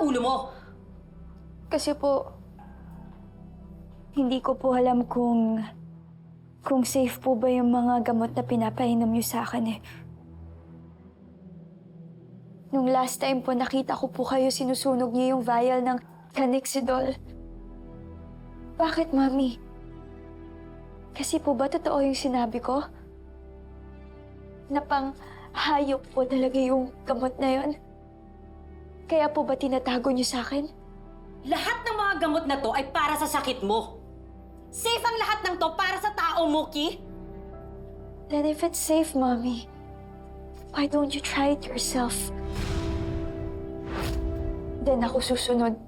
ulo mo? Kasi po, hindi ko po alam kung safe po ba yung mga gamot na pinapainom niyo sa akin eh. Nung last time po, nakita ko po kayo sinusunog niyo yung vial ng Canixidol. Bakit, Mami? Kasi po ba totoo yung sinabi ko? Na pang hayop po talaga yung gamot na yon? Kaya po ba tinatago niyo sa akin? Lahat ng mga gamot na to ay para sa sakit mo. Safe ang lahat ng to para sa tao mo, Ki. Then if it's safe, Mommy, why don't you try it yourself? Then ako susunod.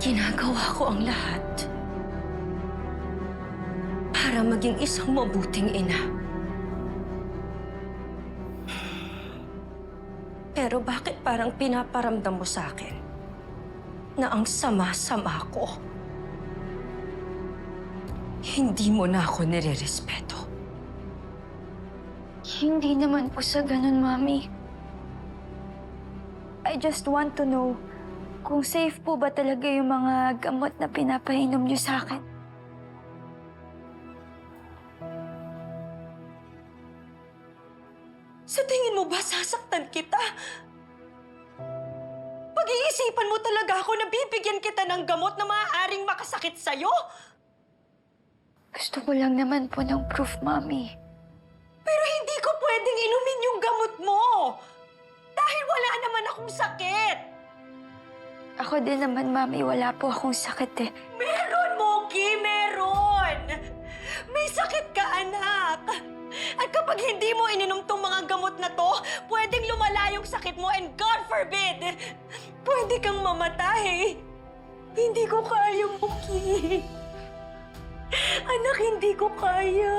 Ginagawa ko ang lahat para maging isang mabuting ina. Pero bakit parang pinaparamdam mo sa akin na ang sama-sama ko? Hindi mo na ako nire-respeto. Hindi naman po sa ganun, Mommy. I just want to know kung safe po ba talaga yung mga gamot na pinapainom niyo sa akin. Sa tingin mo ba sasaktan kita? Pag-iisipan mo talaga ako na bibigyan kita ng gamot na maaaring makasakit sa'yo? Gusto ko lang naman po ng proof, Mommy. Pero hindi ko pwedeng inumin yung gamot mo! Dahil wala naman akong sakit! Ako din naman, Mommy, wala po akong sakit eh. Meron, Moki! Meron! May sakit ka, anak! At kapag hindi mo ininom tong mga gamot na to, pwedeng lumala yung sakit mo and God forbid, pwede kang mamatay. Hindi ko kaya, Moki. Anak, hindi ko kaya.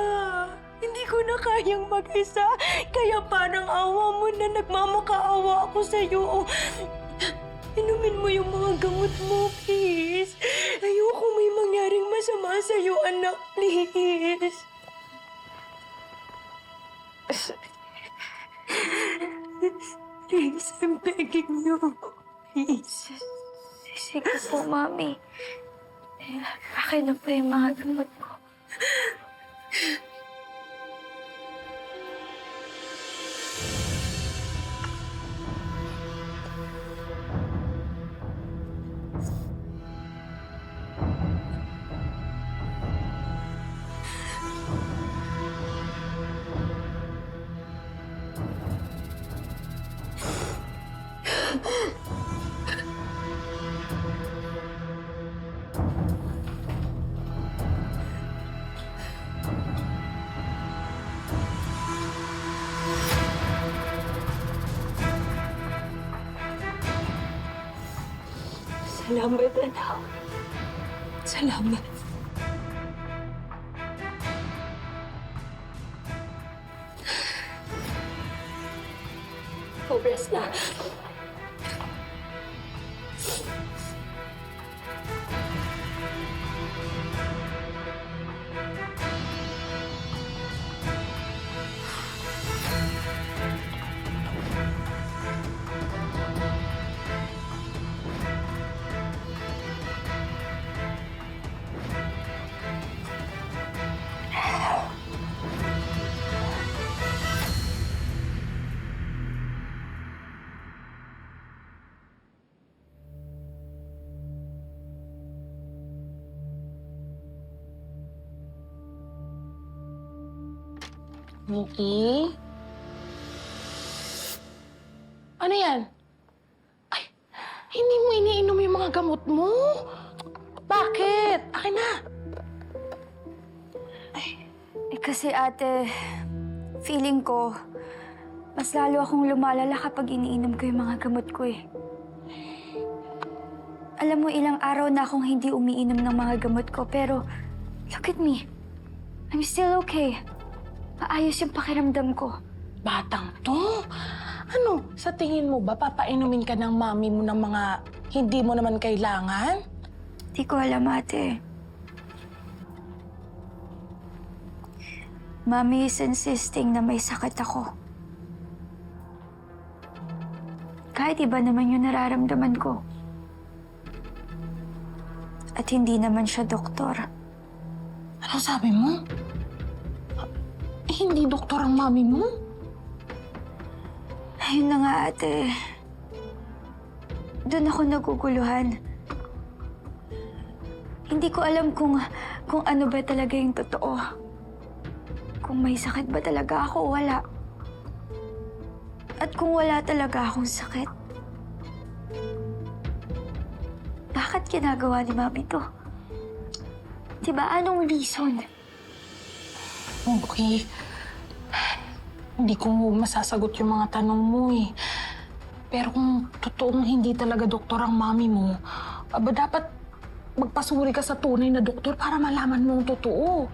Hindi ko na kayang mag-isa. Kaya parang awa mo na nagmamakaawa ako sa'yo. Inumin mo yung mga gamot mo, please. Ayoko may mangyaring masama sa'yo, anak, please. Please, I'm begging you. Please. Sige po, Mommy. Akin na po yung mga gamot ko. Salamat, anak. Salamat. Progress na. Nikki? Ano yan? Ay, hindi mo iniinom yung mga gamot mo. Bakit? Akin na. Kasi ate, feeling ko, mas lalo akong lumalala kapag iniinom ko yung mga gamot ko eh. Alam mo, ilang araw na akong hindi umiinom ng mga gamot ko, pero look at me. I'm still okay. Maayos yung pakiramdam ko. Batang to? Ano, sa tingin mo ba papainumin ka ng mami mo ng mga hindi mo naman kailangan? Di ko alam, ate. Mommy is insisting na may sakit ako. Kahit iba naman yung nararamdaman ko. At hindi naman siya doktor. Ano sabi mo? Hindi doktor ang mami mo? Ayun na nga, ate. Doon ako naguguluhan. Hindi ko alam kung ano ba talaga yung totoo. Kung may sakit ba talaga ako o wala. At kung wala talaga akong sakit, bakit ginagawa ni Mami to? Diba, anong reason? Okay. Hindi ko masasagot yung mga tanong mo eh. Pero kung totoong hindi talaga doktor ang mami mo, dapat magpasuri ka sa tunay na doktor para malaman mo ang totoo.